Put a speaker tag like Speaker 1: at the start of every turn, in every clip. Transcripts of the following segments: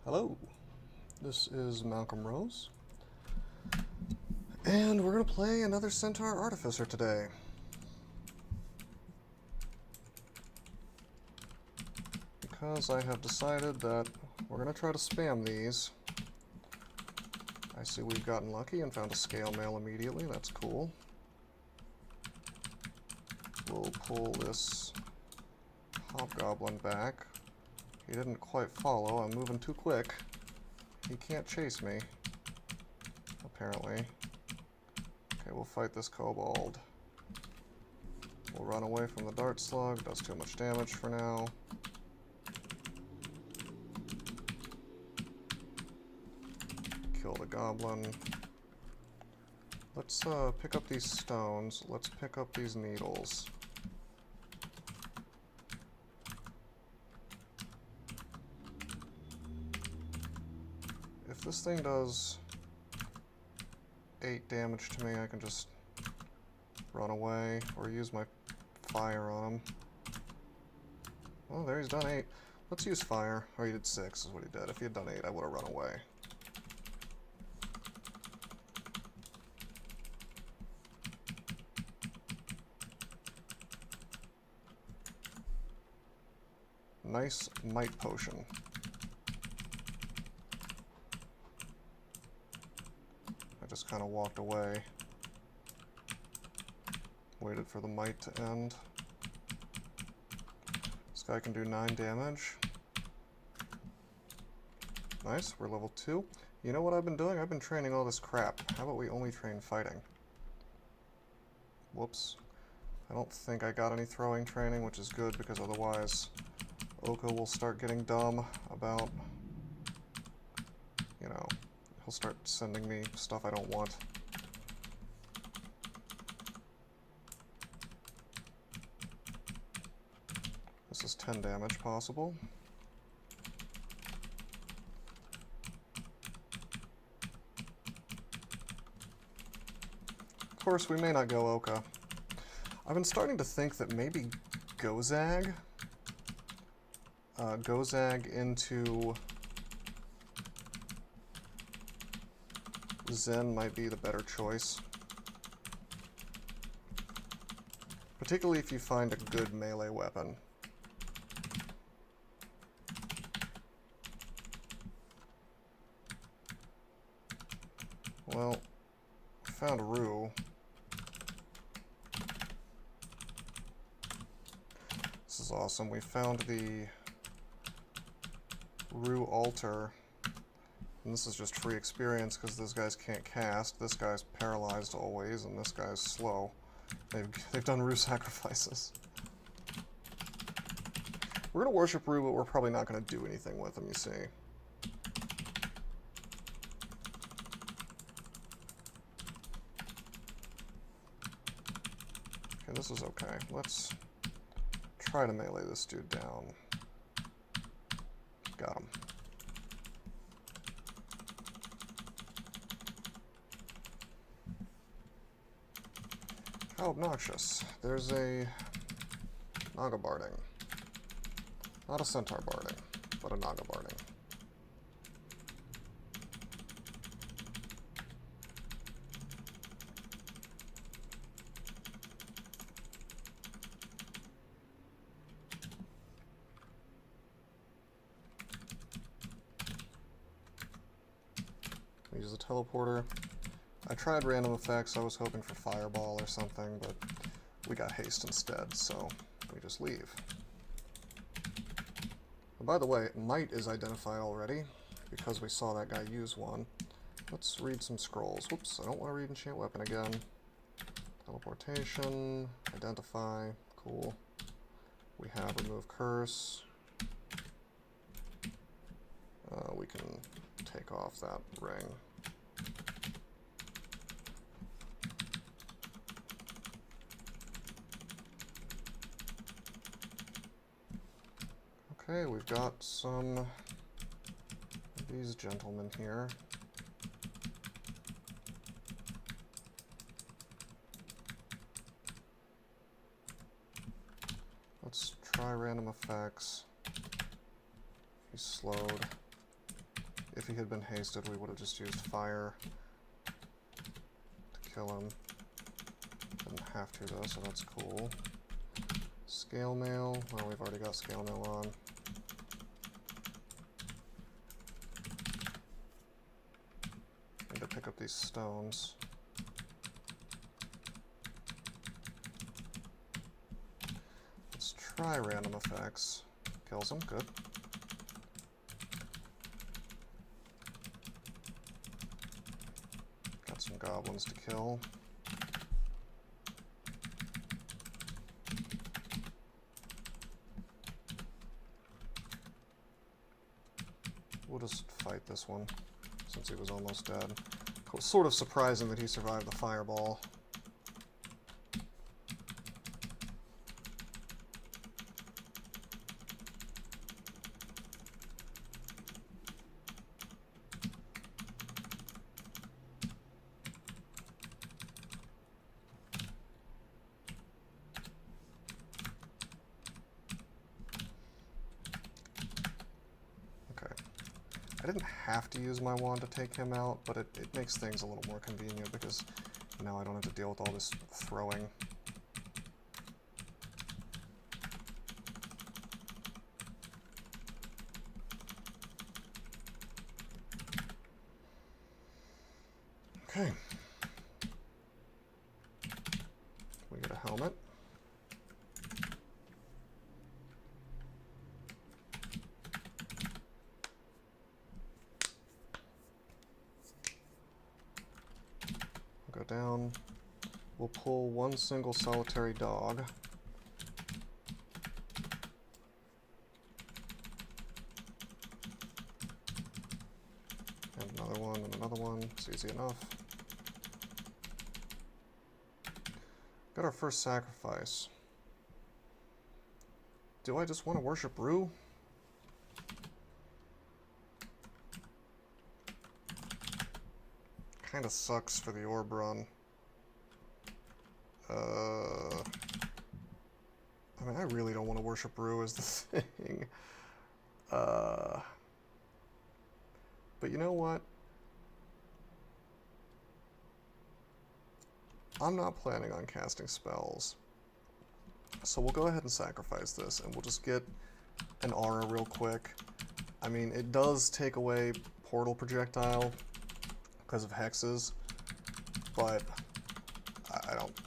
Speaker 1: Hello, this is Malcolm Rose, and we're going to play another Centaur Artificer today. Because I have decided that we're going to try to spam these. I see we've gotten lucky and found a scale mail immediately, that's cool. We'll pull this hobgoblin back. He didn't quite follow, I'm moving too quick. He can't chase me, apparently. Okay, we'll fight this kobold. We'll run away from the dart slug, does too much damage for now. Kill the goblin. Let's pick up these stones, let's pick up these needles. If this thing does 8 damage to me, I can just run away or use my fire on him. Oh, there he's done 8. Let's use fire. Oh, he did 6 is what he did. If he had done 8, I would have run away. Nice might potion. I just kind of walked away. Waited for the might to end. This guy can do 9 damage. Nice, we're level 2. You know what I've been doing? I've been training all this crap. How about we only train fighting? Whoops. I don't think I got any throwing training, which is good because otherwise Oko will start getting dumb about, you know, he'll start sending me stuff I don't want. This is 10 damage possible. Of course, we may not go Oka. I've been starting to think that maybe Gozag into Zen might be the better choice. Particularly if you find a good melee weapon. Well, I found Rue. This is awesome. We found the Rue altar, and this is just free experience because those guys can't cast. This guy's paralyzed always, and this guy's slow. They've done Rue sacrifices. We're gonna worship Rue, but we're probably not gonna do anything with him. You see. Okay, this is okay. Let's try to melee this dude down. Got him. How obnoxious. There's a Naga barding. Not a Centaur barding, but a Naga barding. Use a teleporter. I tried random effects, I was hoping for fireball or something, but we got haste instead, so we just leave. And by the way, might is identified already, because we saw that guy use one. Let's read some scrolls. Whoops, I don't want to read enchant weapon again. Teleportation, identify, cool. We have remove curse. We can take off that ring. Okay, we've got some of these gentlemen here. Let's try random effects. He's slowed. if he had been hasted, we would have just used fire to kill him. Didn't have to though, so that's cool. Scale mail. Well, we've already got scale mail on. Need to pick up these stones. Let's try random effects. Kills him, good. Got some goblins to kill. We'll just fight this one, since he was almost dead. It was sort of surprising that he survived the fireball. I didn't have to use my wand to take him out, but it makes things a little more convenient because now I don't have to deal with all this throwing. Okay. We get a helmet. Go down. We'll pull one single solitary dog. And another one, and another one. It's easy enough. Got our first sacrifice. Do I just want to worship Rue? Kinda sucks for the orb run. I mean, I really don't want to worship Rue as the thing. But you know what? I'm not planning on casting spells. So we'll go ahead and sacrifice this, and we'll just get an aura real quick. I mean, it does take away portal projectile because of hexes, but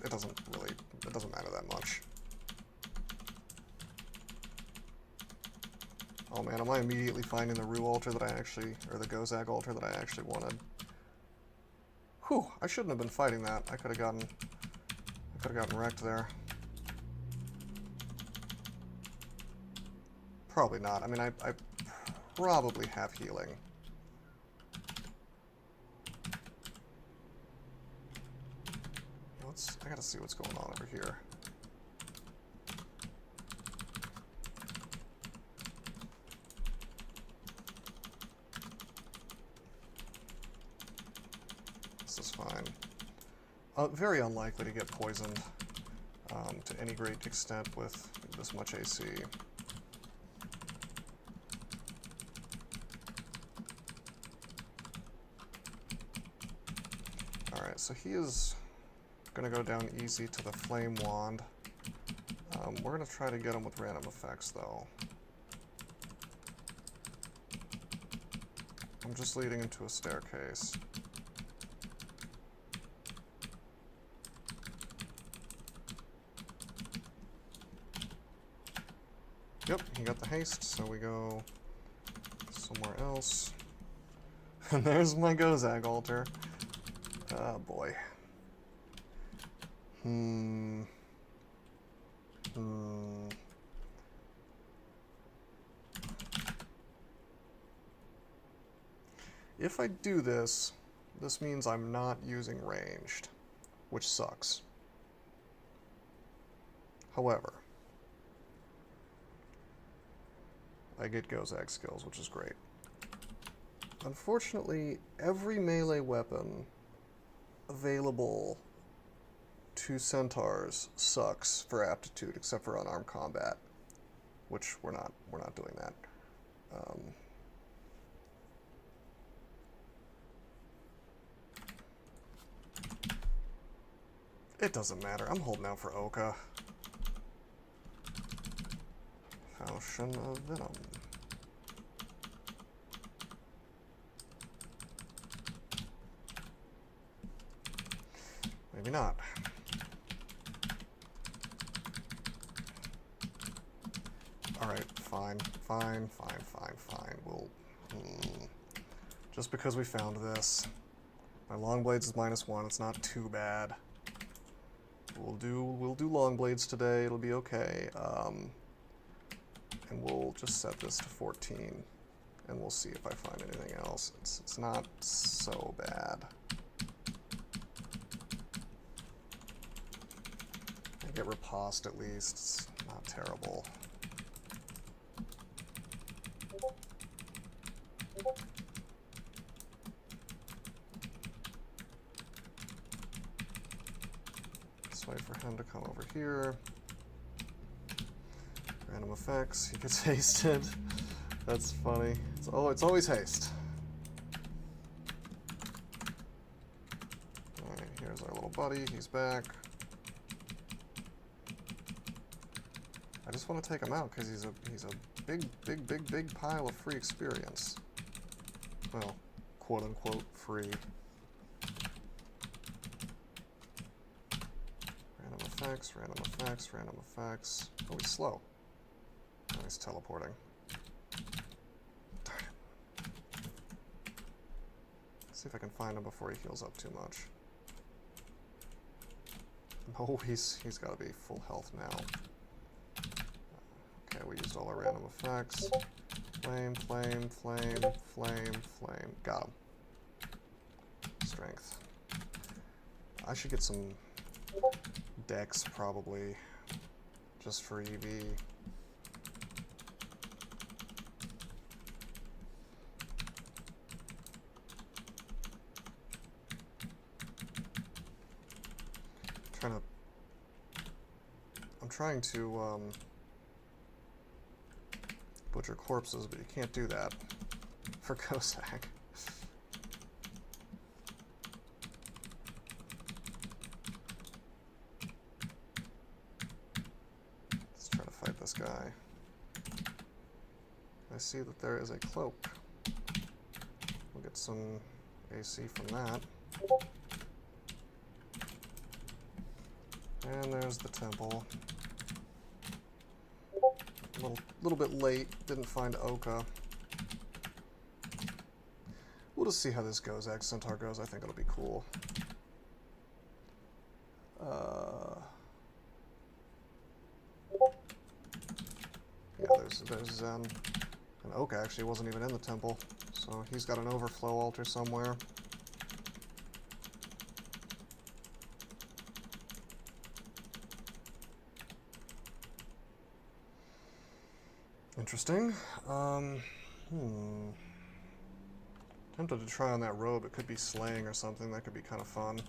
Speaker 1: it doesn't matter that much. Oh man, am I immediately finding the Rue altar that I actually, or the Gozag altar that I actually wanted? Whew, I shouldn't have been fighting that. I could have gotten wrecked there. Probably not. I mean, I probably have healing. I gotta see what's going on over here. This is fine. Very unlikely to get poisoned to any great extent with this much AC. Alright, so he is gonna go down easy to the flame wand. We're gonna try to get him with random effects though. I'm just leading into a staircase. Yep, he got the haste, so we go somewhere else. And there's my Gozag altar. Oh boy. If I do this, this means I'm not using ranged, which sucks. However, I get Gozag skills, which is great. Unfortunately, every melee weapon available to centaurs sucks for aptitude, except for unarmed combat, which we're not doing that. It doesn't matter. I'm holding out for Oka. Potion of Venom. Maybe not. Alright, fine. We'll... Just because we found this. My long blades is -1, it's not too bad. We'll do long blades today, it'll be okay. And we'll just set this to 14. And we'll see if I find anything else. It's not so bad. I get riposte at least. It's not terrible. Let's wait for him to come over here. Random effects. He gets hasted. That's funny. It's always haste. Alright, here's our little buddy. He's back. I just want to take him out because he's a big pile of free experience. Well, quote unquote free. Random effects, random effects, random effects. Oh, he's slow. Oh, he's teleporting. Darn it. Let's see if I can find him before he heals up too much. Oh, he's got to be full health now. Okay, we used all our random effects. Flame, flame, flame, flame, flame. Got him. Strength. I should get some dex, probably, just for EV. I'm trying to butcher corpses, but you can't do that for Cossack. Let's try to fight this guy. I see that there is a cloak. We'll get some AC from that. And there's the temple. Little bit late, didn't find Oka. We'll just see how this goes. Centaur goes. I think it'll be cool. Yeah, there's Zen. And Oka actually wasn't even in the temple, so he's got an overflow altar somewhere. Interesting. Tempted to try on that robe. It could be slaying or something. That could be kind of fun.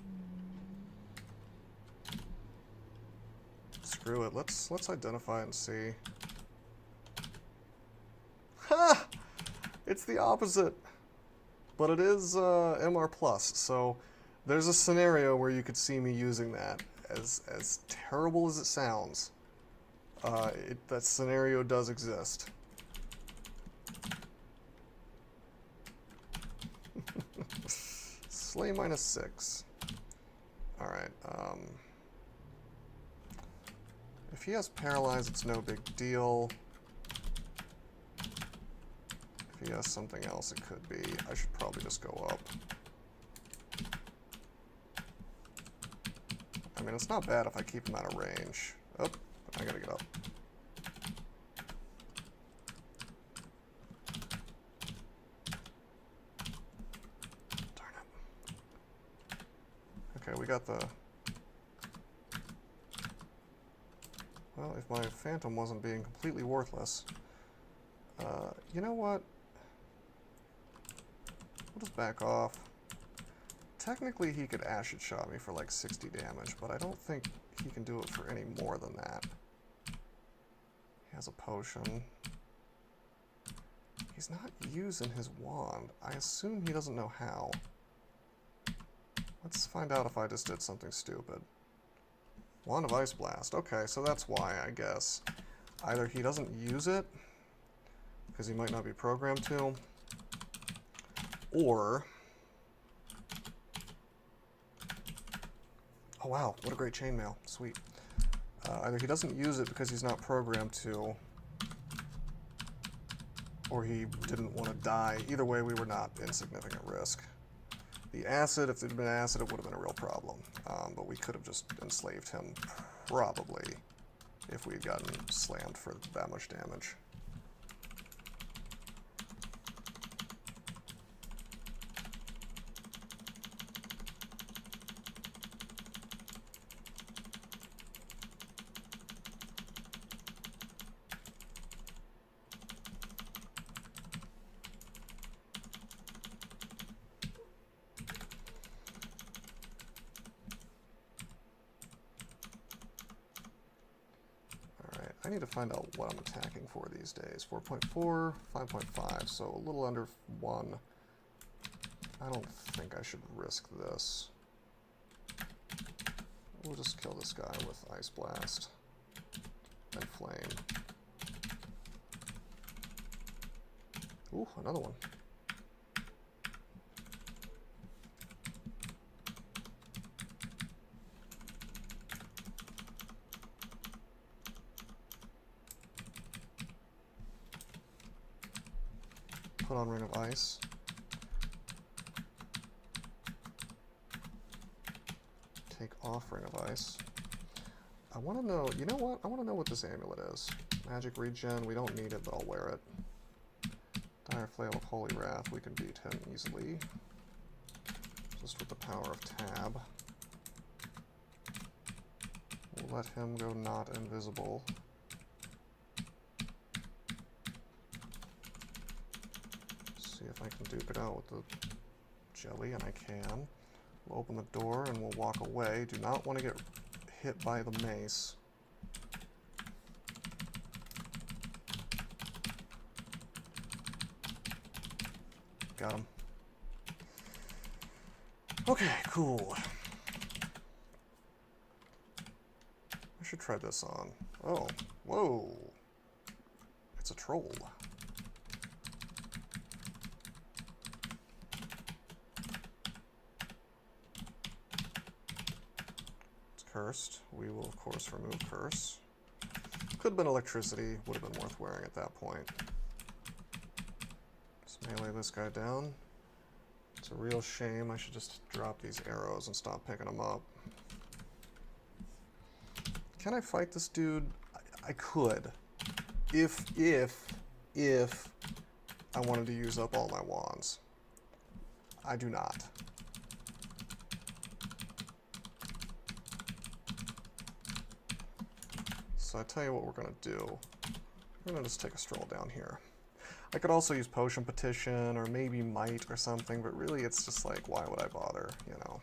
Speaker 1: Screw it. Let's identify it and see. Ha! It's the opposite. But it is MR+, so there's a scenario where you could see me using that. As terrible as it sounds. That scenario does exist. Slay -6. Alright, if he has paralyzed, it's no big deal. If he has something else, it could be. I should probably just go up. I mean, it's not bad if I keep him out of range. Oh. I gotta get up. Darn it. Okay, we got the... Well, if my Phantom wasn't being completely worthless... you know what? We'll just back off. Technically, he could Acid Shot me for like 60 damage, but I don't think he can do it for any more than that. He has a potion. He's not using his wand. I assume he doesn't know how. Let's find out if I just did something stupid. Wand of Ice Blast. Okay, so that's why, I guess. Either he doesn't use it, because he might not be programmed to, or... Oh wow, what a great chainmail. Sweet. Either he doesn't use it because he's not programmed to, or he didn't want to die. Either way, we were not in significant risk. The acid, if there'd been acid, it would have been a real problem. But we could have just enslaved him, probably, if we had gotten slammed for that much damage. I need to find out what I'm attacking for these days. 4.4, 5.5, so a little under 1. I don't think I should risk this. We'll just kill this guy with Ice Blast and Flame. Ooh, another one. Put on Ring of Ice. Take off Ring of Ice. I want to know, you know what? I want to know what this amulet is. Magic regen, we don't need it, but I'll wear it. Dire Flail of Holy Wrath, we can beat him easily. Just with the power of Tab. We'll let him go not invisible. See if I can duke it out with the jelly, and I can. We'll open the door and we'll walk away. Do not want to get hit by the mace. Got him. Okay, cool. I should try this on. Oh, whoa. It's a troll. Cursed. We will, of course, remove Curse. Could have been electricity. Would have been worth wearing at that point. Just melee this guy down. It's a real shame. I should just drop these arrows and stop picking them up. Can I fight this dude? I could. If I wanted to use up all my wands. I do not. So I tell you what we're going to do. We're going to just take a stroll down here. I could also use Potion Petition or maybe Might or something, but really it's just like, why would I bother, you know?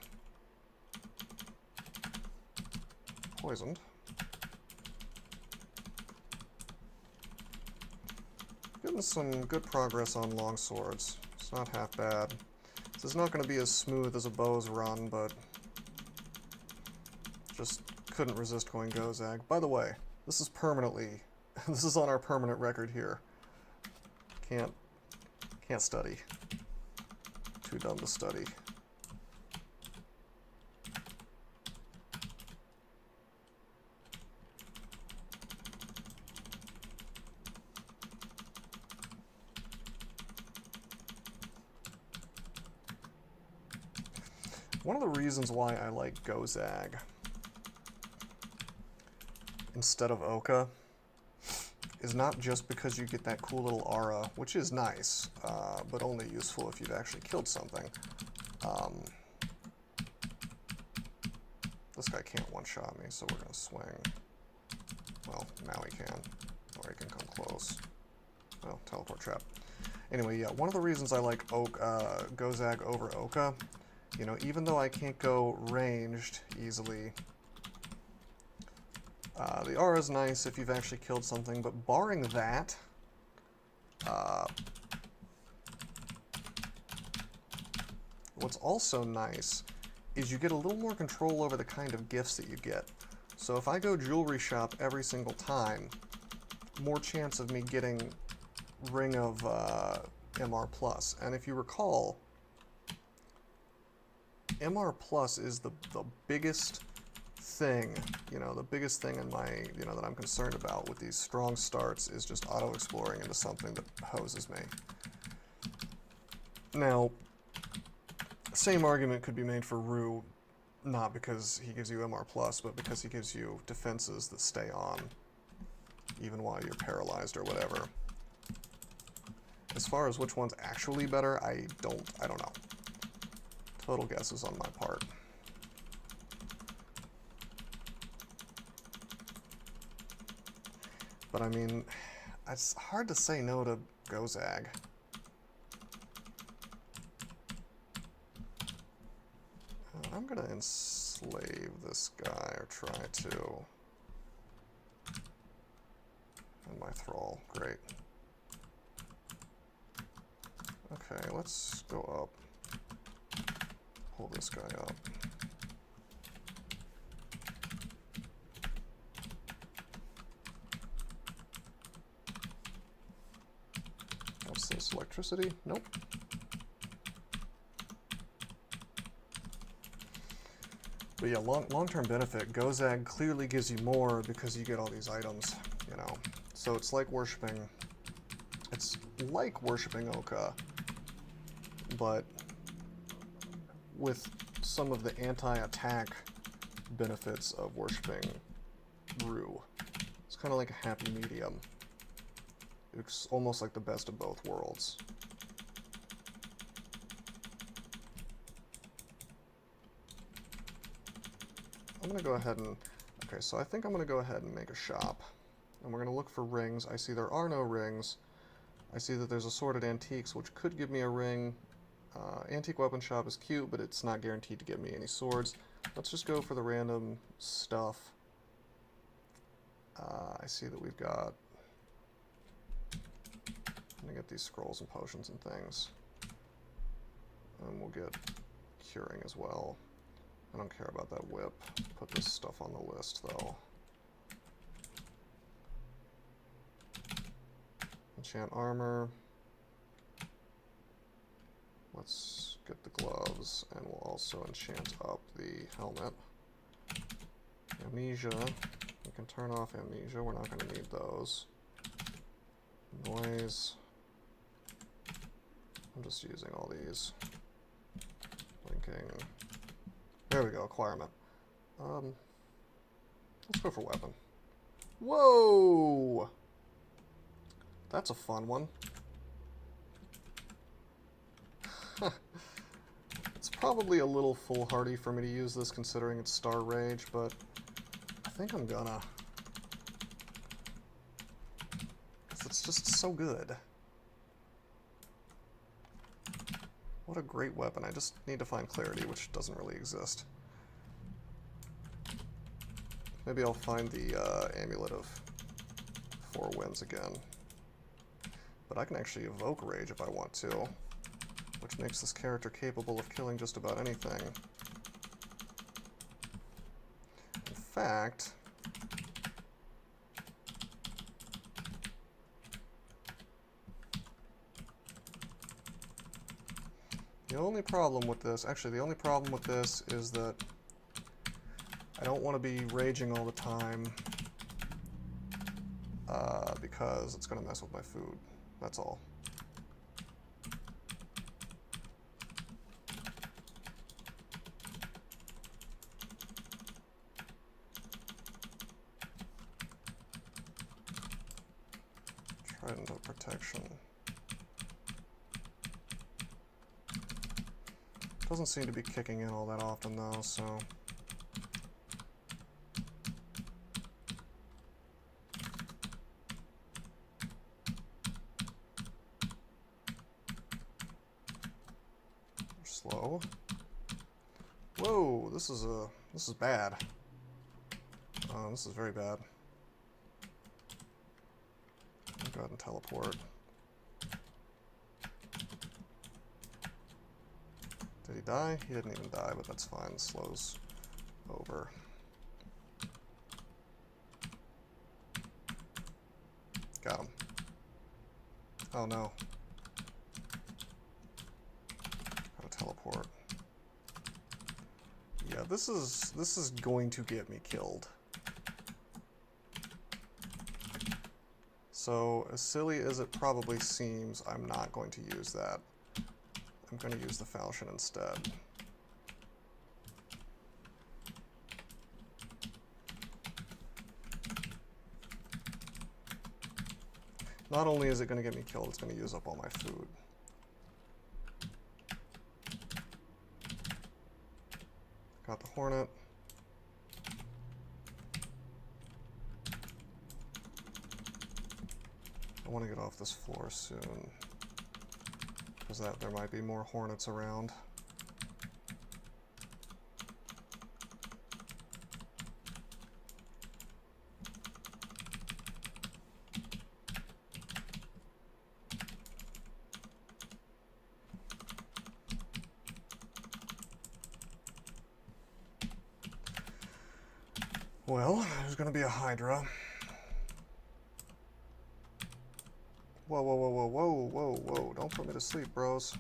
Speaker 1: Poisoned. Getting some good progress on long swords. It's not half bad. This is not going to be as smooth as a bow's run, but just couldn't resist going Gozag. By the way, this is permanently, this is on our permanent record here. Can't study. Too dumb to study. One of the reasons why I like Gozag instead of Oka is not just because you get that cool little aura, which is nice, but only useful if you've actually killed something. This guy can't one-shot me, so we're going to swing. Well, now he can, or he can come close. Oh, teleport trap. Anyway, yeah, one of the reasons I like Gozag over Oka, you know, even though I can't go ranged easily, the aura is nice if you've actually killed something, but barring that, what's also nice is you get a little more control over the kind of gifts that you get. So if I go jewelry shop every single time, more chance of me getting Ring of MR Plus. And if you recall, MR Plus is the biggest thing, the biggest thing in my, that I'm concerned about with these strong starts is just auto-exploring into something that hoses me. Now, same argument could be made for Rue, not because he gives you MR Plus, but because he gives you defenses that stay on, even while you're paralyzed or whatever. As far as which one's actually better, I don't know. Total guesses on my part. But I mean, it's hard to say no to Gozag. I'm gonna enslave this guy, or try to. And my thrall, great. Okay, let's go up. Pull this guy up. What's this, electricity? Nope. But yeah, long-term benefit, Gozag clearly gives you more because you get all these items, So it's like worshipping Oka, but with some of the anti-attack benefits of worshipping Rue. It's kind of like a happy medium. It's almost like the best of both worlds. I'm going to go ahead and... Okay, so I think I'm going to go ahead and make a shop. And we're going to look for rings. I see there are no rings. I see that there's assorted antiques, which could give me a ring. Antique weapon shop is cute, but it's not guaranteed to get me any swords. Let's just go for the random stuff. I see that we've got... I'm going to get these scrolls and potions and things. And we'll get curing as well. I don't care about that whip. Put this stuff on the list, though. Enchant armor. Let's get the gloves, and we'll also enchant up the helmet. Amnesia. We can turn off amnesia. We're not going to need those. Noise. I'm just using all these. Blinking. There we go, acquirement. Let's go for weapon. Whoa! That's a fun one. It's probably a little foolhardy for me to use this considering it's Star Rage, but I think I'm gonna. 'Cause it's just so good. What a great weapon. I just need to find clarity, which doesn't really exist. Maybe I'll find the Amulet of 4 Winds again. But I can actually evoke Rage if I want to, which makes this character capable of killing just about anything. In fact... The only problem with this, actually the only problem with this is that I don't want to be raging all the time because it's going to mess with my food. That's all. Trident of protection. Doesn't seem to be kicking in all that often though, so... Slow. Whoa, this is bad. This is very bad. I'll go ahead and teleport. Did he die? He didn't even die, but that's fine. The slow's over. Oh no. Gotta teleport. Yeah, this is going to get me killed. So, as silly as it probably seems, I'm not going to use that. I'm going to use the falchion instead. Not only is it going to get me killed, it's going to use up all my food. Got the hornet. I want to get off this floor soon, because there might be more hornets around. Well, there's going to be a Hydra. Whoa, whoa, whoa, whoa, whoa, whoa, whoa. Don't put me to sleep, bros.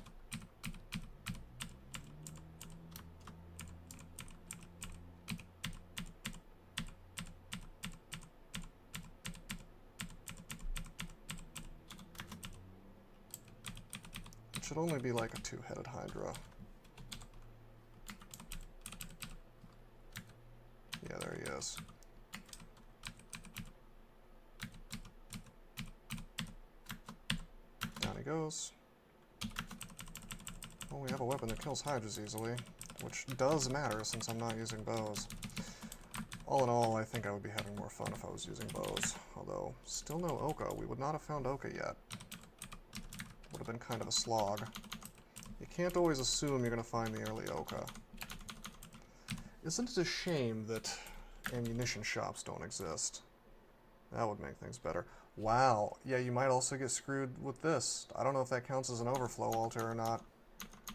Speaker 1: It should only be like a two-headed Hydra. Yeah, there he is. Down he goes. Well, we have a weapon that kills Hydras easily, which does matter since I'm not using bows. All in all, I think I would be having more fun if I was using bows. Although, still no Oka. We would not have found Oka yet. Would have been kind of a slog. You can't always assume you're going to find the early Oka. Isn't it a shame that ammunition shops don't exist? That would make things better. Wow. Yeah, you might also get screwed with this. I don't know if that counts as an overflow altar or not.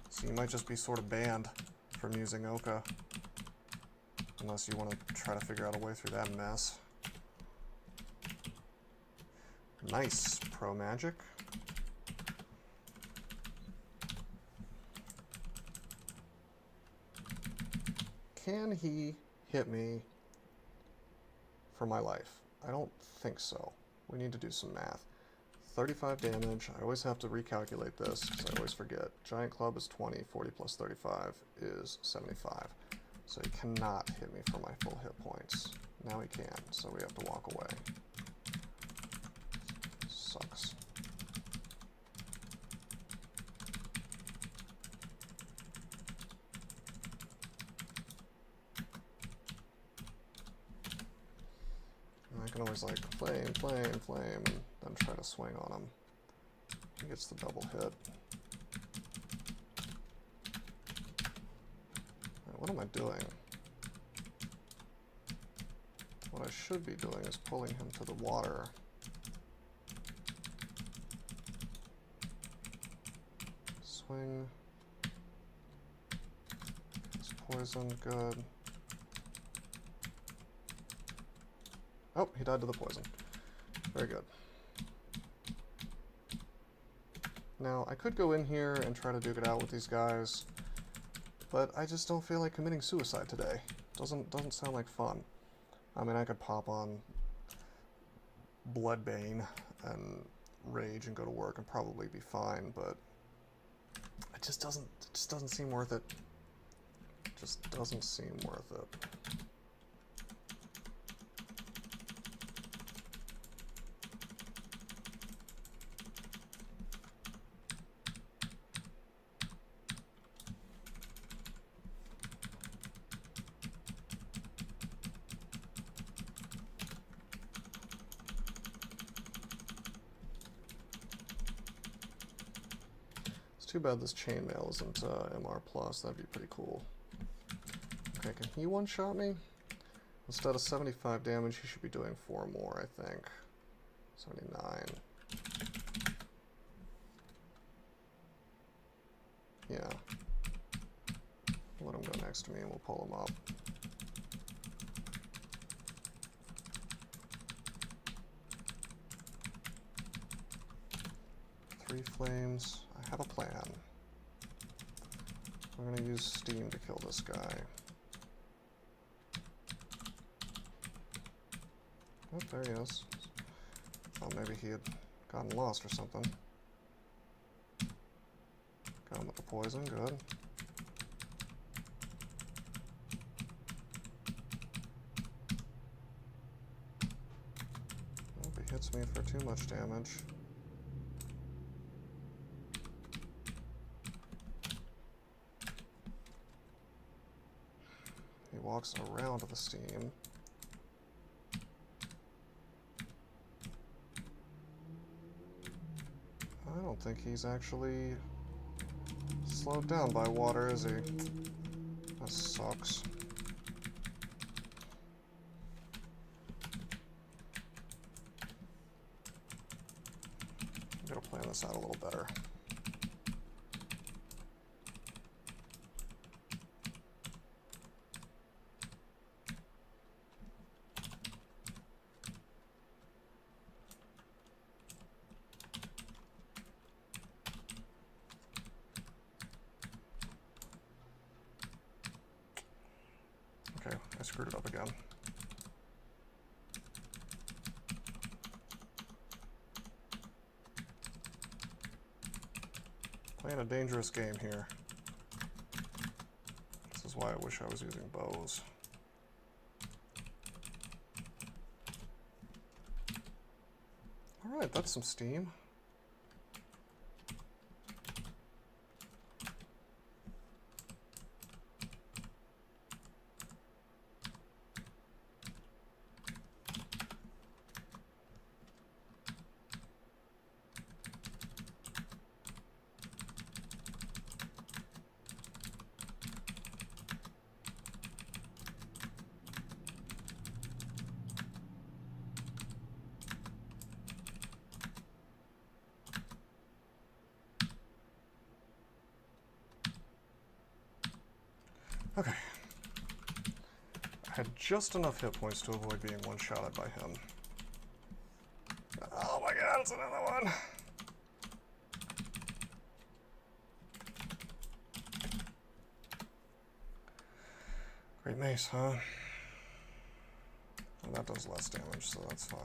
Speaker 1: So you might just be sort of banned from using Oka. Unless you want to try to figure out a way through that mess. Nice. Pro magic. Can he hit me for my life? I don't think so. We need to do some math. 35 damage. I always have to recalculate this because I always forget. Giant club is 20. 40 plus 35 is 75. So he cannot hit me for my full hit points. Now he can, so we have to walk away. Sucks. I can always like flame, flame, flame, and then try to swing on him. He gets the double hit. Right, what am I doing? What I should be doing is pulling him to the water. Swing. It's poison, good. Oh, he died to the poison. Very good. Now, I could go in here and try to duke it out with these guys, but I just don't feel like committing suicide today. Doesn't sound like fun. I mean, I could pop on Bloodbane and Rage and go to work and probably be fine, but it just doesn't seem worth it. It just doesn't seem worth it. Too bad this chainmail isn't MR+, that'd be pretty cool. Okay, can he one-shot me? Instead of 75 damage, he should be doing 4 more, I think. 79. Yeah. Let him go next to me and we'll pull him up. flames. I have a plan. We're gonna use steam to kill this guy. Oh, there he is. Thought maybe he had gotten lost or something. Got him with the poison, good. Hope he hits me for too much damage. He walks around the steam. I don't think he's actually slowed down by water, is he? That sucks. I'm gonna plan this out a little better. Okay, I screwed it up again. Playing a dangerous game here. This is why I wish I was using bows. Alright, that's some steam. Okay. I had just enough hit points to avoid being one-shotted by him. Oh my god, it's another one! Great mace, huh? Well, that does less damage, so that's fine.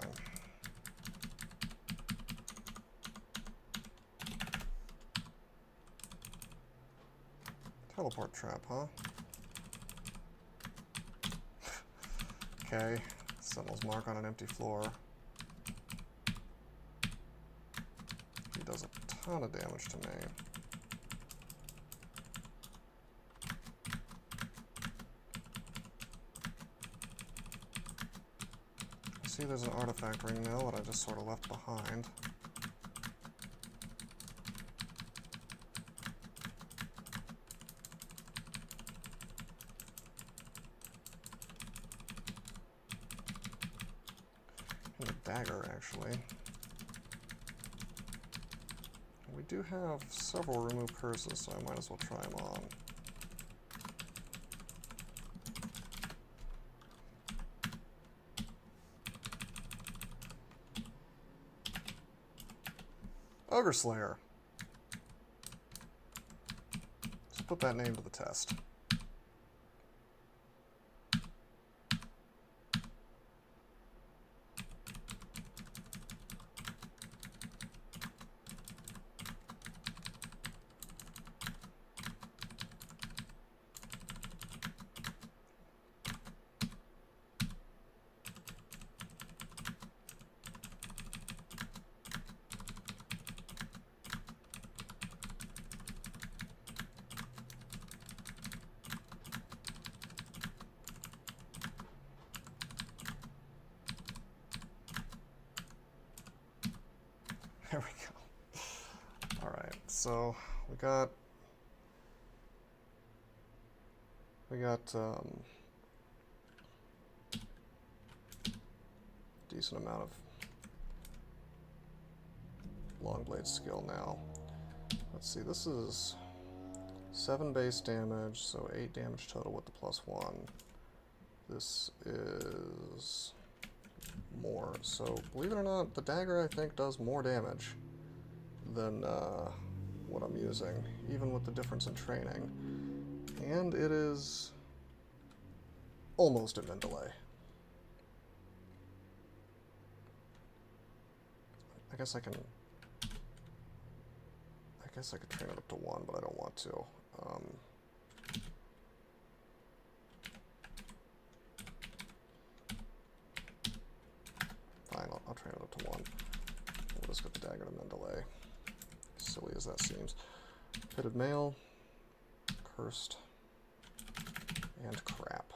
Speaker 1: Teleport trap, huh? Okay, Sentinel's mark on an empty floor. He does a ton of damage to me. I see there's an artifact ring now that I just sort of left behind. And a dagger, actually. We do have several remove curses, so I might as well try them on. Ogre Slayer. Let's put that name to the test. There we go. Alright, so we got decent amount of long blade skill now. Let's see, this is 7 base damage, so 8 damage total with the +1. This is more. So, believe it or not, the dagger, I think, does more damage than what I'm using, even with the difference in training. And it is almost at min delay. I guess I could train it up to 1, but I don't want to. Fine, I'll train it up to 1. We'll just get the dagger to min delay. Silly as that seems. Pitted mail, cursed, and crap.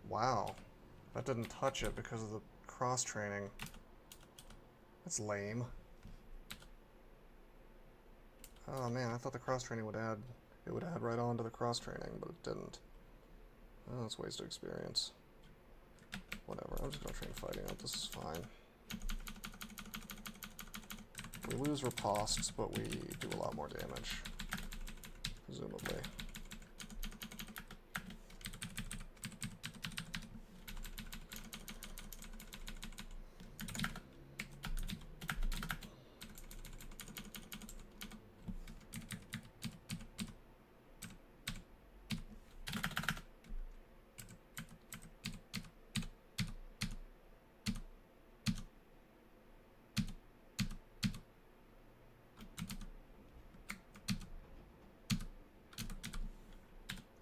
Speaker 1: Wow, that didn't touch it because of the cross-training. That's lame. Oh man, I thought the cross-training would add right on to the cross-training, but it didn't. Oh, that's wasted experience. Whatever, I'm just gonna train fighting up, this is fine. We lose ripostes, but we do a lot more damage, presumably.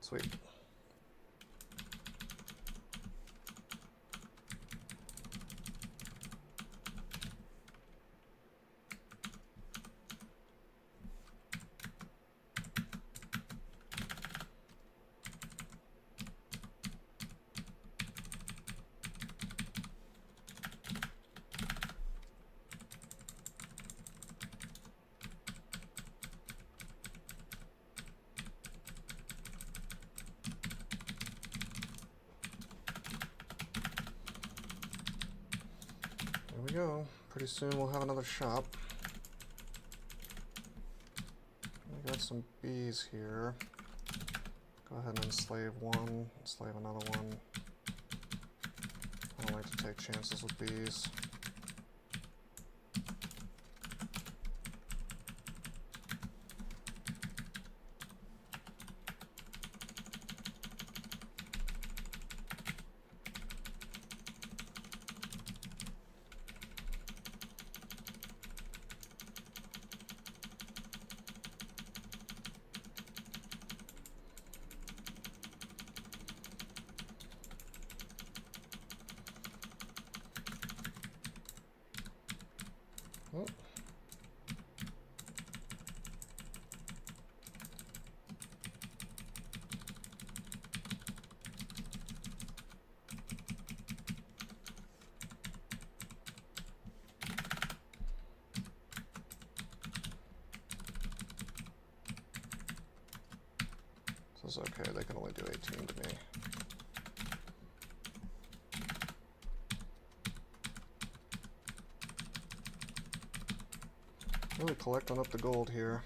Speaker 1: Sweet. There we go. Pretty soon we'll have another shop. We got some bees here. Go ahead and enslave one, enslave another one. I don't like to take chances with bees. Oh. This is okay, they can only do 18 to me. Really collecting up the gold here.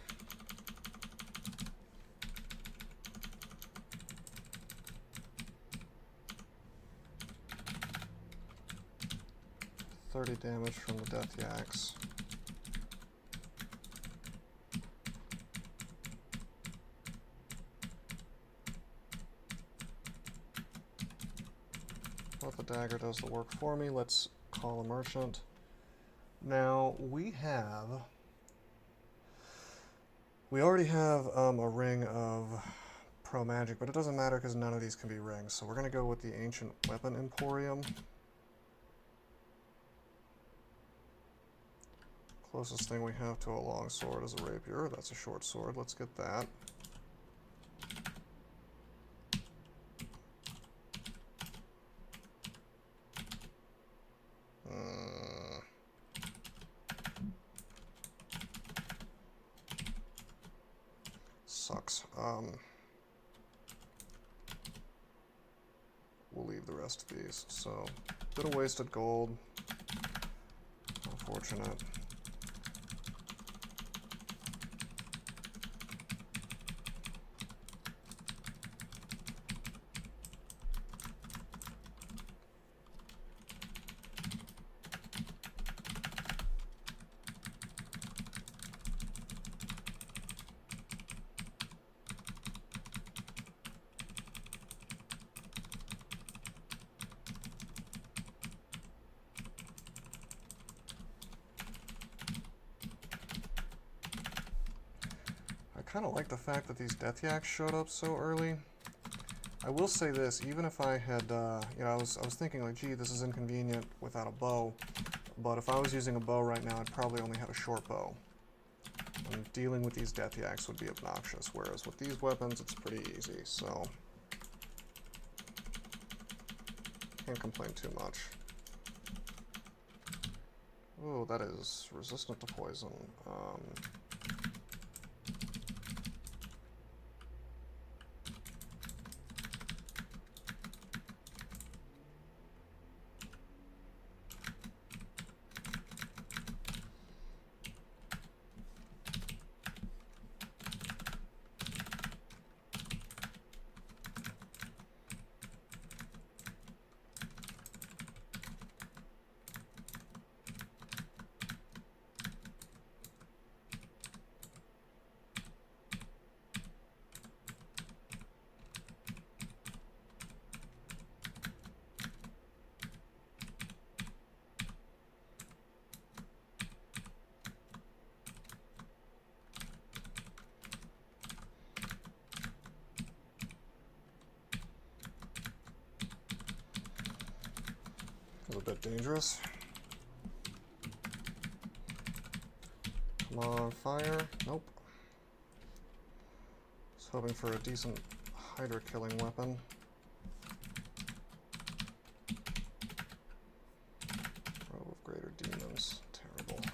Speaker 1: $30 damage from the death yaks. But the dagger does the work for me. Let's call a merchant. Now we already have a ring of pro magic, but it doesn't matter because none of these can be rings. So we're going to go with the ancient weapon emporium. Closest thing we have to a long sword is a rapier. That's a short sword. Let's get that. Sucks. We'll leave the rest of these. So, bit of wasted gold. Unfortunate. kind of like the fact that these Death Yaks showed up so early. I will say this, even if I had, you know, I was thinking like, gee, this is inconvenient without a bow, but if I was using a bow right now, I'd probably only have a short bow. And dealing with these Death Yaks would be obnoxious, whereas with these weapons, it's pretty easy, so can't complain too much. Oh, that is resistant to poison. A bit dangerous. Come on, fire. Nope. Was hoping for a decent Hydra killing weapon. Row of Greater Demons. Terrible.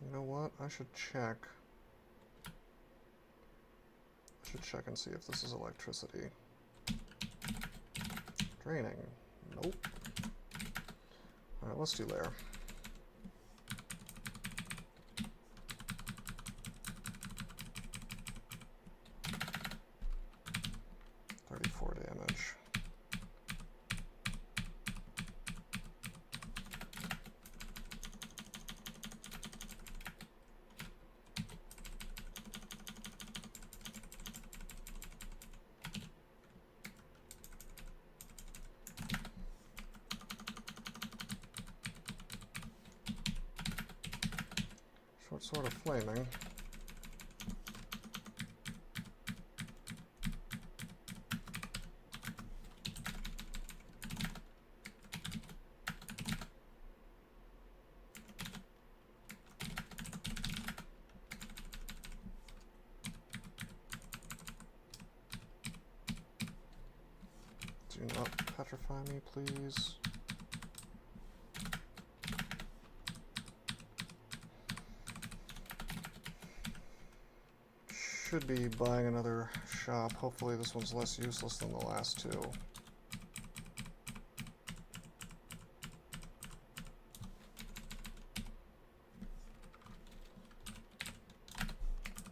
Speaker 1: You know what? I should check. I should check and see if this is electricity. Draining. Nope. Alright, let's do lair. Damage. Short sword of flaming. Do not petrify me, please. Should be buying another shop. Hopefully this one's less useless than the last two.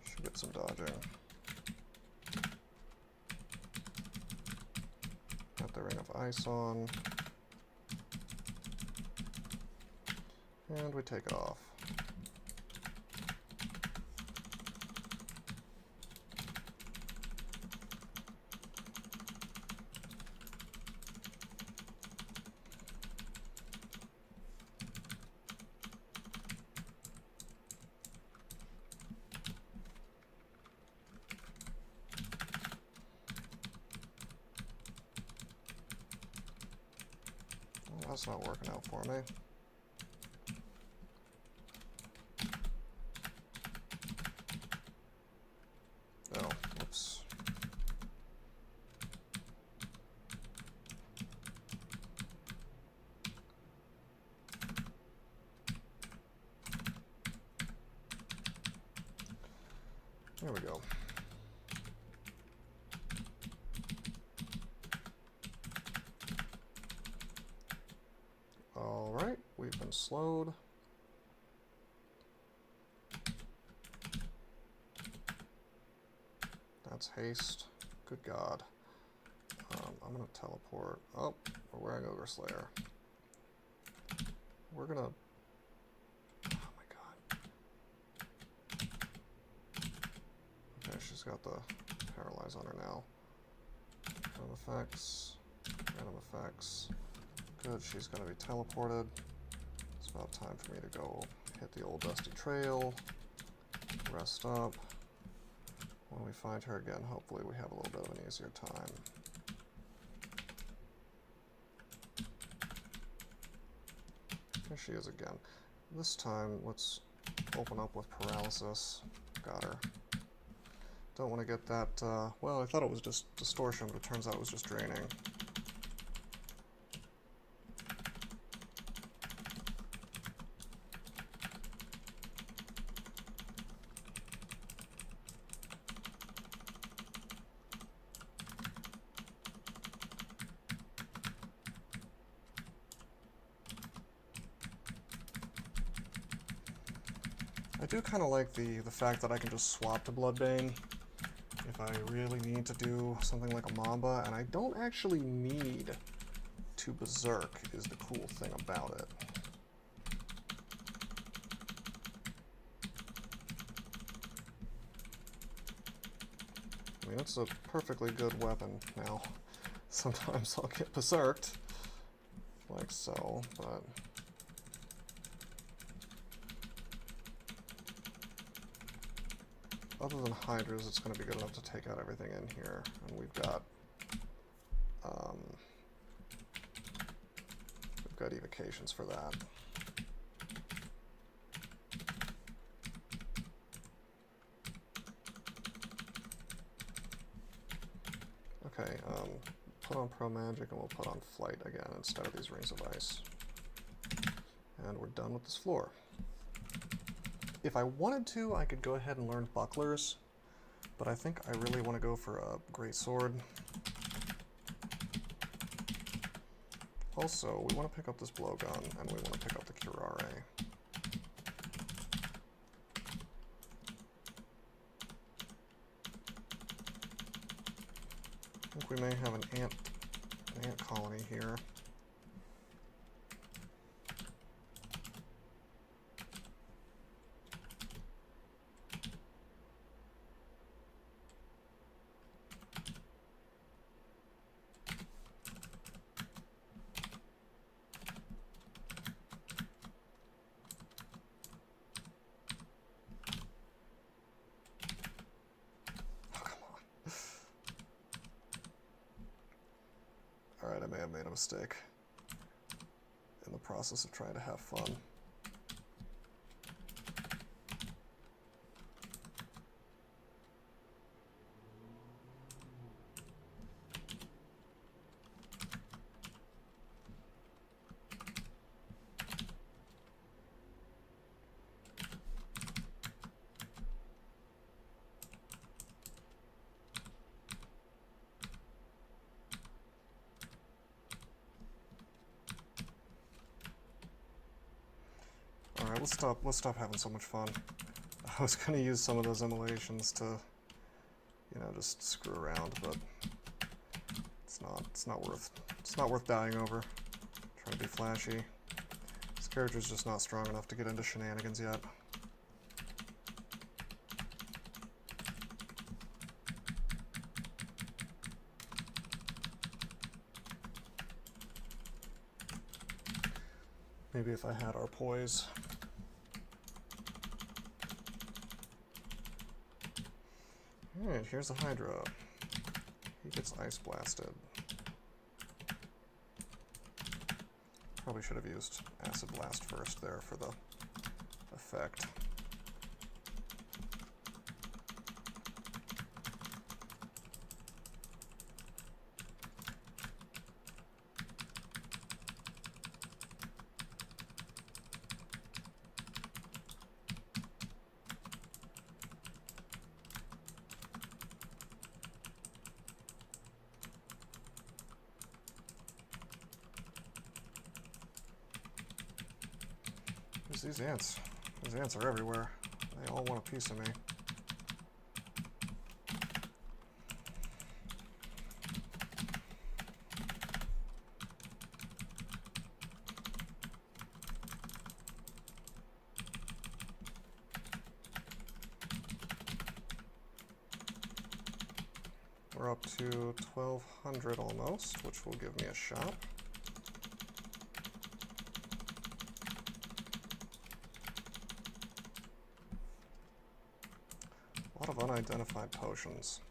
Speaker 1: Should get some dodging. Got the Ring of Ice on. And we take it off. That's not working out for me. Oh, whoops. There we go. Alright, we've been slowed. That's haste. Good God. I'm gonna teleport. Oh, we're wearing Ogre Slayer. We're gonna... Oh my God. got the paralyze on her now. Random effects. Random effects. Good, she's going to be teleported. It's about time for me to go hit the old dusty trail. Rest up. When we find her again, hopefully we have a little bit of an easier time. There she is again. This time, let's open up with paralysis. Got her. Don't want to get that, well, I thought it was just distortion, but it turns out it was just draining. I do kind of like the fact that I can just swap to Bloodbane if I really need to do something like a Mamba, and I don't actually need to Berserk is the cool thing about it. I mean, it's a perfectly good weapon now. Sometimes I'll get Berserked, like so, but... Other than Hydras, it's going to be good enough to take out everything in here. And we've got evocations for that. Okay, put on Pro Magic and we'll put on Flight again instead of these Rings of Ice. And we're done with this floor. If I wanted to, I could go ahead and learn Bucklers, but I think I really want to go for a Great Sword. Also, we want to pick up this Blowgun, and we want to pick up the Curare. I think we may have an ant colony here. Alright, I may have made a mistake in the process of trying to have fun. Alright, let's stop having so much fun. I was gonna use some of those immolations to, you know, just screw around, but it's not worth dying over. Trying to be flashy. This character's just not strong enough to get into shenanigans yet. Maybe if I had our poise. Alright, here's a Hydra. He gets ice blasted. Probably should have used Acid Blast first there for the effect. These ants. These ants are everywhere. They all want a piece of me. We're up to 1200 almost, which will give me a shop. A lot of unidentified potions.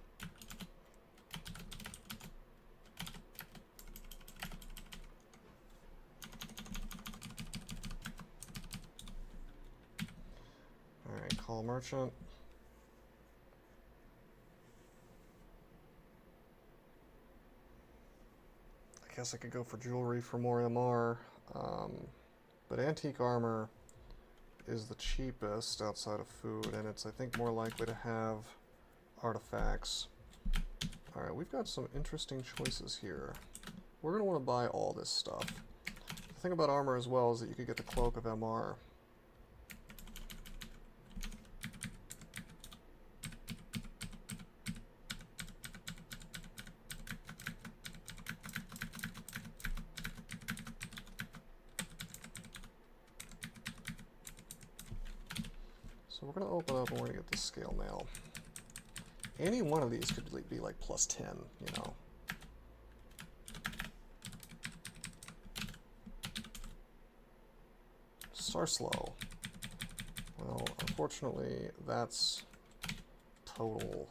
Speaker 1: Alright, call merchant. I guess I could go for jewelry for more MR, but antique armor is the cheapest outside of food, and it's, I think, more likely to have artifacts. Alright, we've got some interesting choices here. We're going to want to buy all this stuff. The thing about armor as well is that you could get the Cloak of MR. So we're going to open up and we're going to get the scale mail. Any one of these could be like plus 10, you know. Star Slow. Well, unfortunately, that's total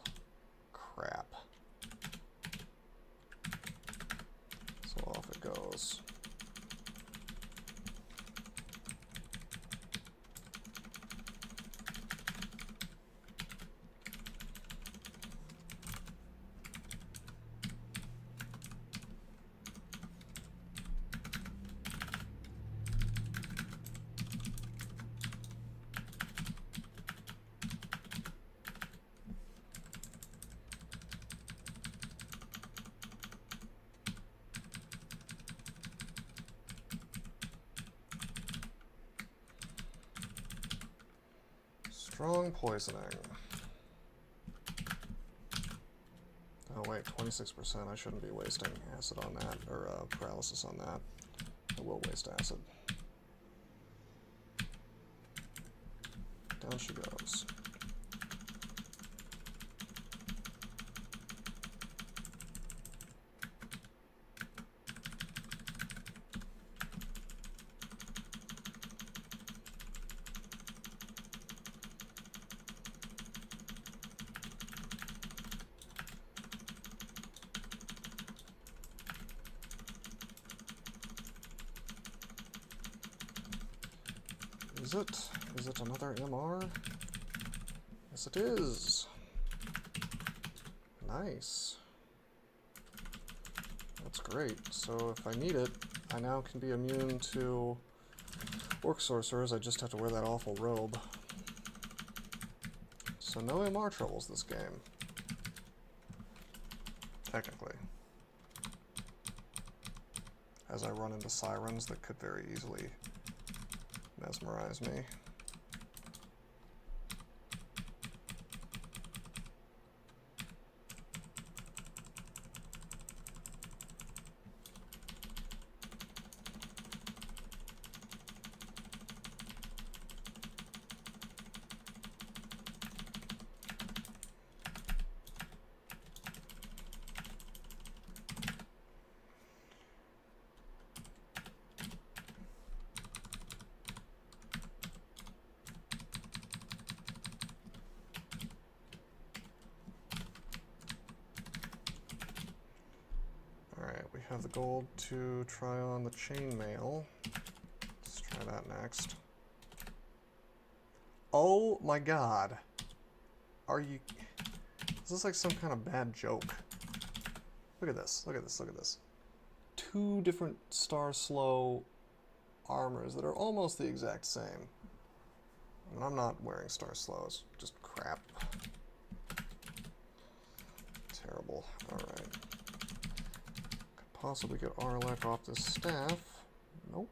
Speaker 1: crap. So off it goes. Strong poisoning. Oh wait, 26%. I shouldn't be wasting acid on that, or paralysis on that. I will waste acid. Down she goes. Is it another MR? Yes, it is. Nice. That's great. So if I need it, I now can be immune to orc sorcerers. I just have to wear that awful robe. So no MR troubles this game. Technically. As I run into sirens that could very easily mesmerize me. We have the gold to try on the chainmail. Let's try that next. Oh my god. Are you... Is this like some kind of bad joke? Look at this, look at this, look at this. Two different Star Slow armors that are almost the exact same. And I'm not wearing Star Slows, just crap. Terrible, alright. Possibly get Arlec off this staff. Nope.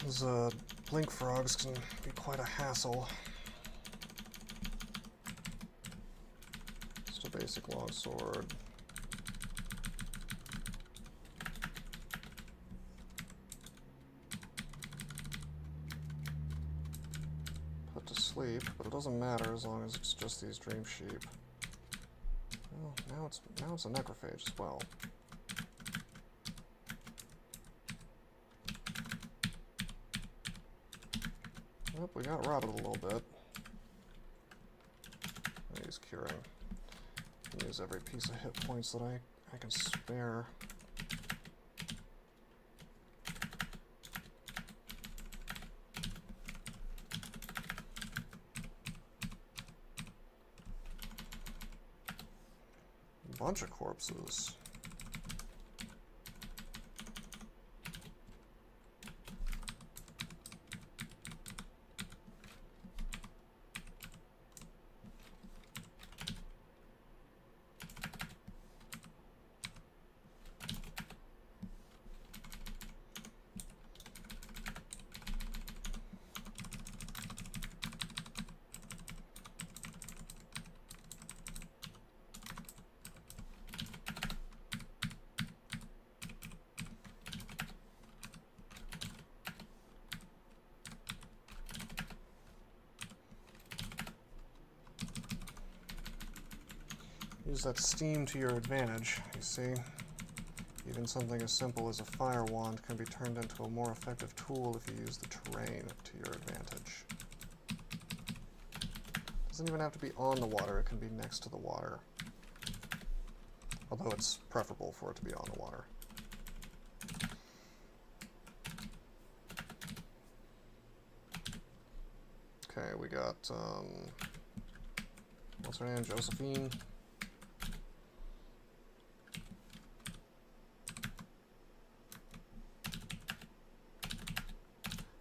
Speaker 1: Those blink frogs can be quite a hassle. Just a basic longsword. Put to sleep, but it doesn't matter as long as it's just these dream sheep. Well, now it's a necrophage as well. Yep, we got rotted a little bit. He's curing. Use every piece of hit points that I can spare. A bunch of corpses. Use that steam to your advantage, you see? Even something as simple as a fire wand can be turned into a more effective tool if you use the terrain to your advantage. Doesn't even have to be on the water, it can be next to the water. Although it's preferable for it to be on the water. Okay, we got, what's her name? Josephine.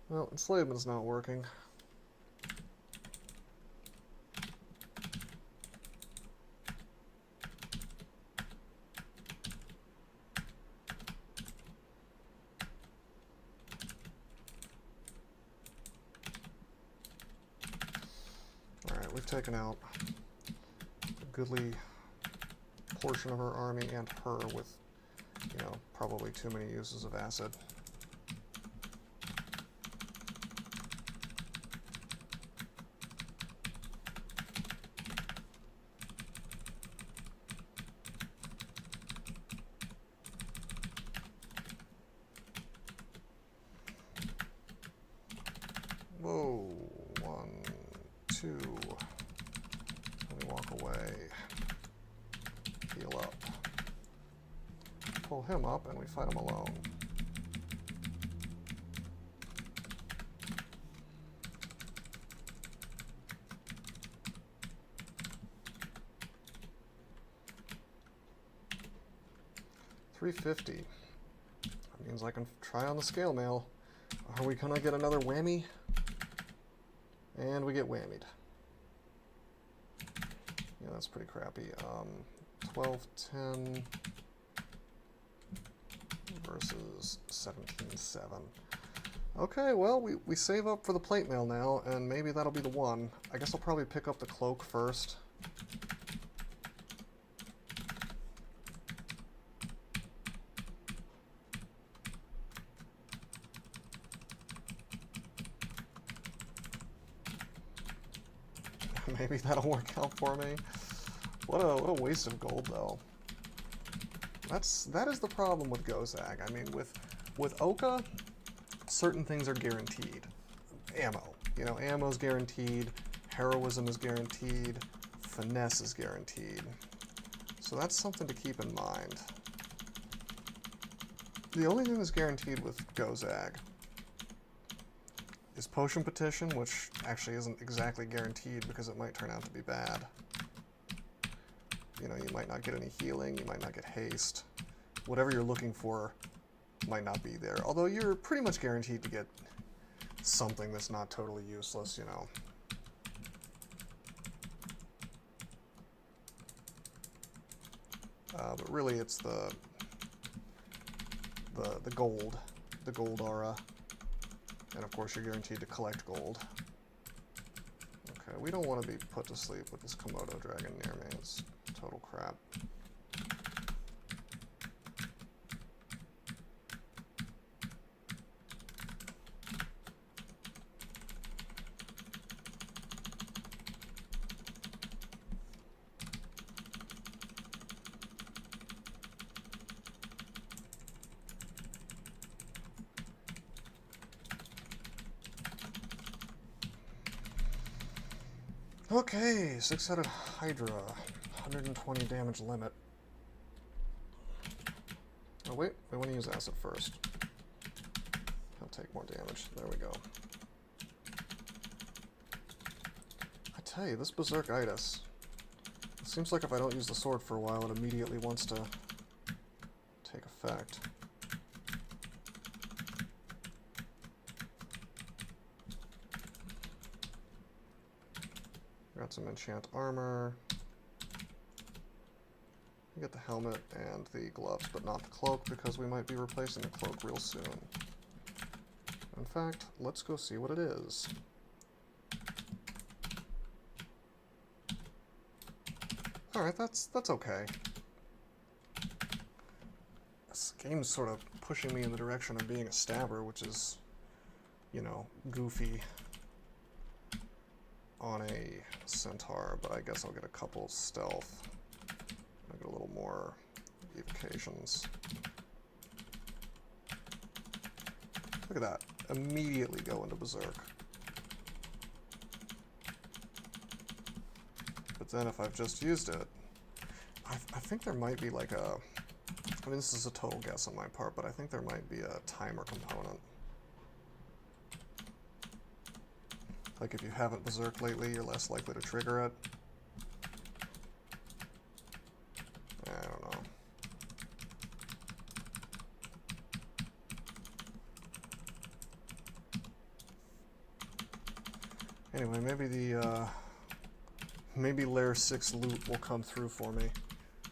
Speaker 1: Well, enslavement's not working. Alright, we've taken out a goodly portion of our army and her with, you know, probably too many uses of acid. Whoa, 1, 2, let me walk away, heal up, pull him up, and we fight him alone. $350. That means I can try on the scale mail. Are we gonna get another whammy? And we get whammied. Yeah, that's pretty crappy. 1210 versus 17.7. Okay, well, we save up for the plate mail now, and maybe that'll be the one. I guess I'll probably pick up the cloak first. Maybe that'll work out for me. What a waste of gold, though. That is the problem with Gozag. I mean, with Oka, certain things are guaranteed. Ammo, you know, ammo's guaranteed. Heroism is guaranteed. Finesse is guaranteed. So that's something to keep in mind. The only thing that's guaranteed with Gozag is Potion Petition, which actually isn't exactly guaranteed because it might turn out to be bad. You know, you might not get any healing, you might not get haste. Whatever you're looking for might not be there. Although you're pretty much guaranteed to get something that's not totally useless, you know. But really it's the gold aura. And of course you're guaranteed to collect gold. Okay, we don't want to be put to sleep with this Komodo dragon near me. It's total crap. Okay, 6-headed Hydra, 120 damage limit. Oh wait, we want to use acid first. He'll take more damage. There we go. I tell you, this Berserkitis. It seems like if I don't use the sword for a while, it immediately wants to take effect. Got some enchant armor. We get the helmet and the gloves, but not the cloak, because we might be replacing the cloak real soon. In fact, let's go see what it is. Alright, that's okay. This game's sort of pushing me in the direction of being a stabber, which is, you know, goofy on a Centaur, but I guess I'll get a couple stealth. I'll get a little more evocations. Look at that. Immediately go into Berserk. But then if I've just used it, I think there might be like a... I mean, this is a total guess on my part, but I think there might be a timer component. Like if you haven't Berserked lately, you're less likely to trigger it. I don't know. Anyway, maybe the maybe Layer 6 loot will come through for me.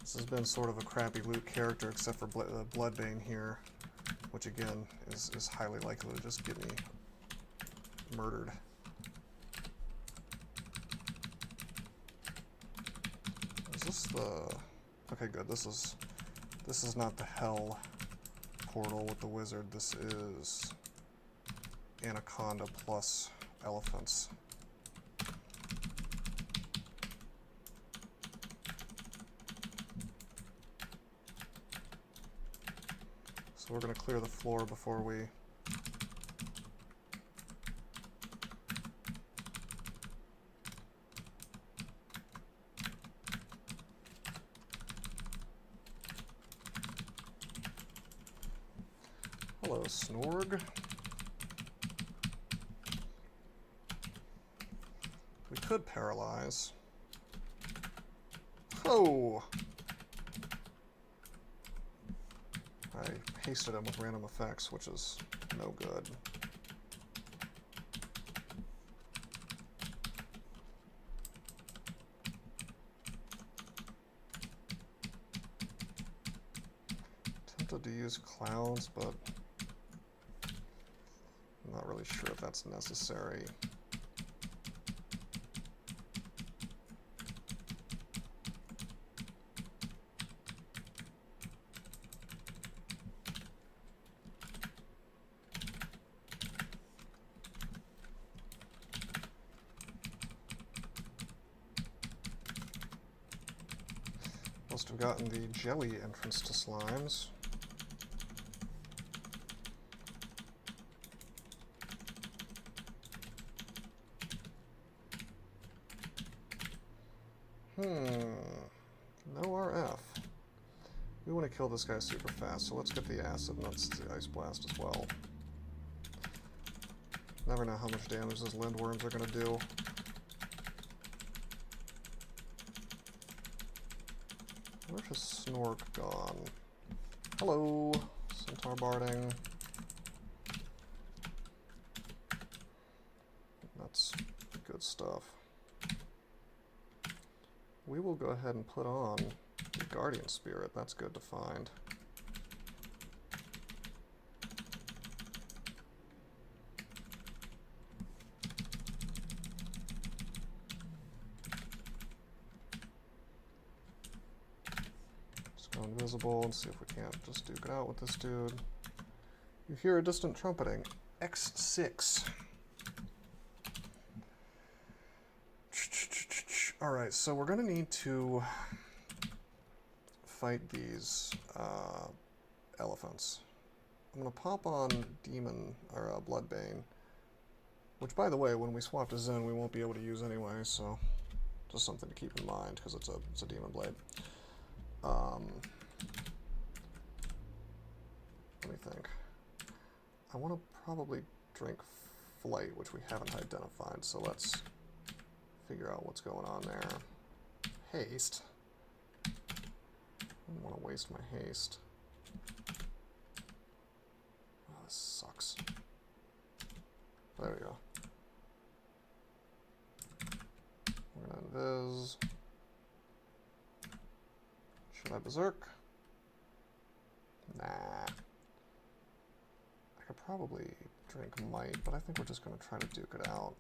Speaker 1: This has been sort of a crappy loot character, except for Bloodbane here, which again is highly likely to just get me murdered. Is this the... Okay, good. This is not the Hell portal with the wizard. This is Anaconda plus elephants. So we're going to clear the floor before we... Hello, Snorg. We could paralyze. Oh! I hasted him with random effects, which is no good. Tempted to use clouds, but I'm not really sure if that's necessary. Must have gotten the jelly entrance to slimes. No RF. We want to kill this guy super fast, so let's get the acid and let's the ice blast as well. Never know how much damage those lindworms are going to do. Where's his Snork gone? Hello, Centaur Barding. That's good stuff. We will go ahead and put on the Guardian Spirit. That's good to find. Go invisible and see if we can't just duke it out with this dude. You hear a distant trumpeting. X6. Alright, so we're going to need to fight these elephants. I'm going to pop on Demon, or Bloodbane, which, by the way, when we swap to Zen, we won't be able to use anyway, so just something to keep in mind, because it's a Demon Blade. Let me think. I want to probably drink Flight, which we haven't identified, so let's figure out what's going on there. Haste. I don't want to waste my haste. Oh, this sucks. There we go. We're gonna invis. Should I berserk? Nah. I could probably drink Might, but I think we're just gonna try to duke it out.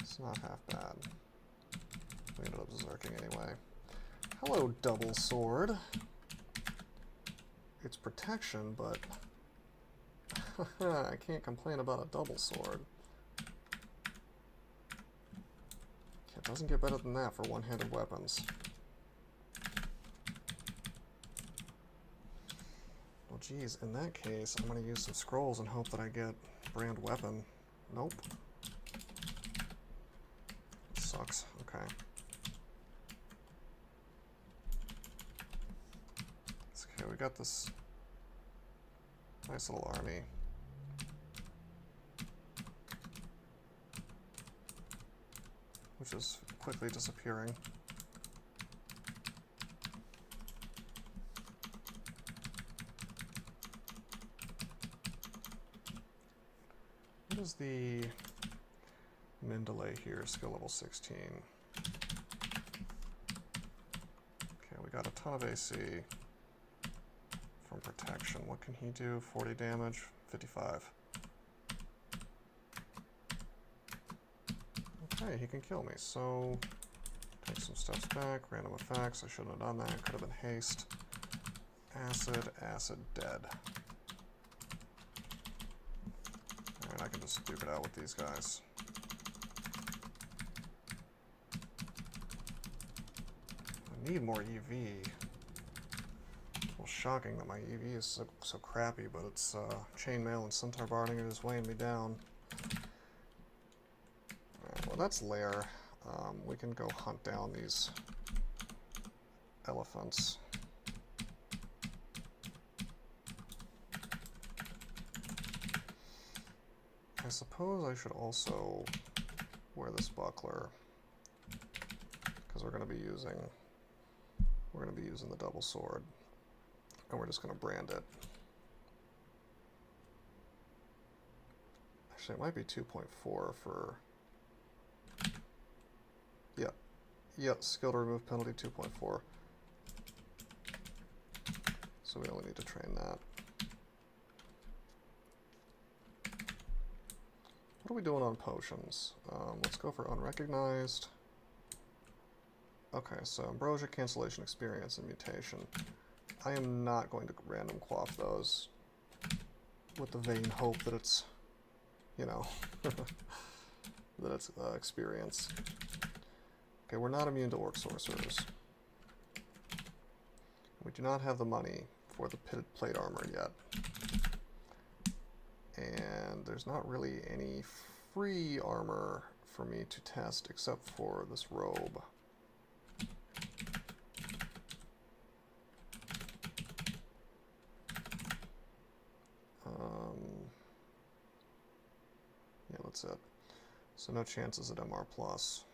Speaker 1: It's not half bad. We ended up berserking anyway. Hello, double sword. It's protection, but I can't complain about a double sword. It doesn't get better than that for one-handed weapons. Well, geez, in that case, I'm going to use some scrolls and hope that I get brand weapon. Nope. Sucks. Okay. Okay, we got this nice little army. Which is quickly disappearing. What is the min delay here? Skill level 16. Okay, we got a ton of AC from protection. What can he do? 40 damage, 55. Okay, he can kill me, so take some steps back, random effects, I shouldn't have done that, could have been haste. Acid, acid, dead. Alright, I can just duke it out with these guys. I need more EV. It's a little shocking that my EV is so crappy, but it's chainmail and Centaur Artificer is weighing me down. Well, that's Lair. We can go hunt down these elephants. I suppose I should also wear this buckler because we're going to be using the double sword, and we're just going to brand it. Actually, it might be 2.4 for. Yeah, skill to remove penalty 2.4. So we only need to train that. What are we doing on potions? Let's go for unrecognized. Okay, so ambrosia, cancellation, experience, and mutation. I am not going to random quaff those with the vain hope that it's, you know, that it's experience. Okay, we're not immune to orc sorcerers. We do not have the money for the pitted plate armor yet. And there's not really any free armor for me to test except for this robe. Yeah, that's it. So no chances at MR plus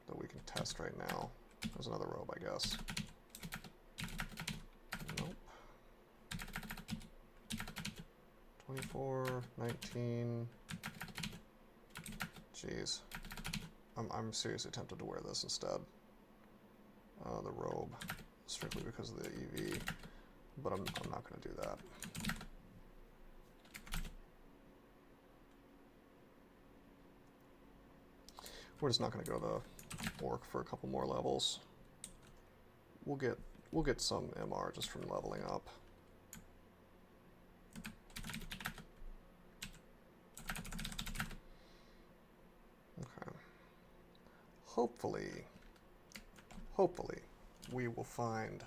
Speaker 1: that we can test right now. There's another robe, I guess. Nope. 24, 19. Jeez. I'm seriously tempted to wear this instead. The robe, strictly because of the EV, but I'm not going to do that. We're just not going to go to Orc for a couple more levels. We'll get some MR just from leveling up. Okay. Hopefully, we will find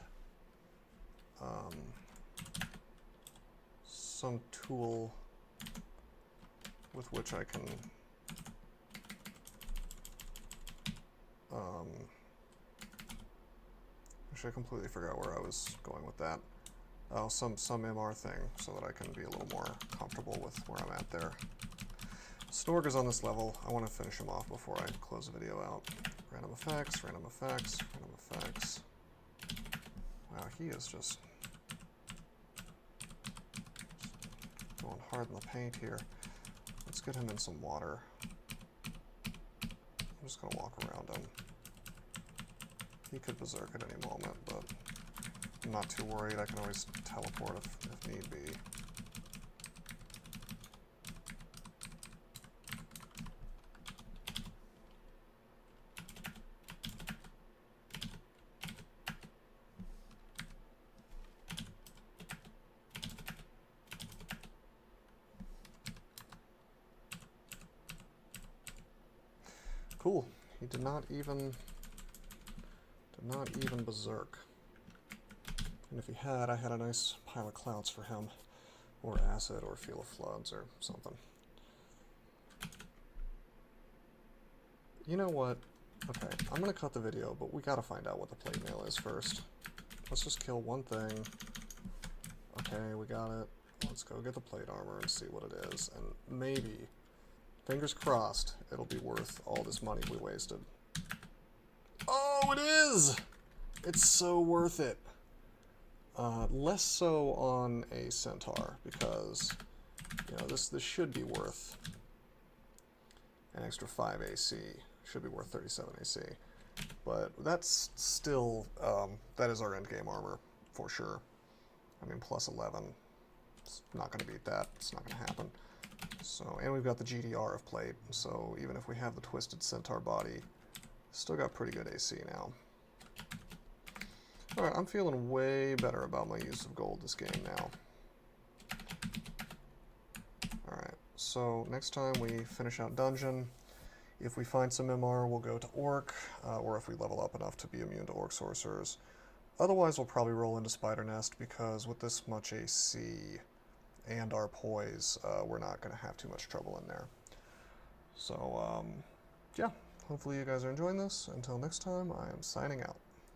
Speaker 1: some tool with which I can actually I completely forgot where I was going with that. Oh, some MR thing so that I can be a little more comfortable with where I'm at there. Snorg is on this level. I want to finish him off before I close the video out. Random effects, random effects, random effects. Wow, he is just going hard in the paint here. Let's get him in some water. I'm just going to walk around him. He could berserk at any moment, but I'm not too worried. I can always teleport if need be. Cool. He did not even berserk. And if he had, I had a nice pile of clouds for him, or acid, or Feel of Floods, or something. You know what? Okay, I'm gonna cut the video, but we gotta find out what the plate mail is first. Let's just kill one thing. Okay, we got it. Let's go get the plate armor and see what it is, and maybe, fingers crossed, it'll be worth all this money we wasted. Oh, it is! It's so worth it. Less so on a Centaur, because, you know, this should be worth an extra 5 AC. Should be worth 37 AC. But that's still, that is our endgame armor, for sure. I mean, plus 11. It's not going to beat that. It's not going to happen. So, and we've got the GDR of plate, so even if we have the twisted Centaur body, still got pretty good AC now. Alright, I'm feeling way better about my use of gold this game now. Alright, so next time we finish out dungeon, if we find some MR, we'll go to Orc, or if we level up enough to be immune to Orc Sorcerers. Otherwise, we'll probably roll into Spider Nest, because with this much AC and our poise, we're not going to have too much trouble in there. So, yeah, hopefully you guys are enjoying this. Until next time, I am signing out.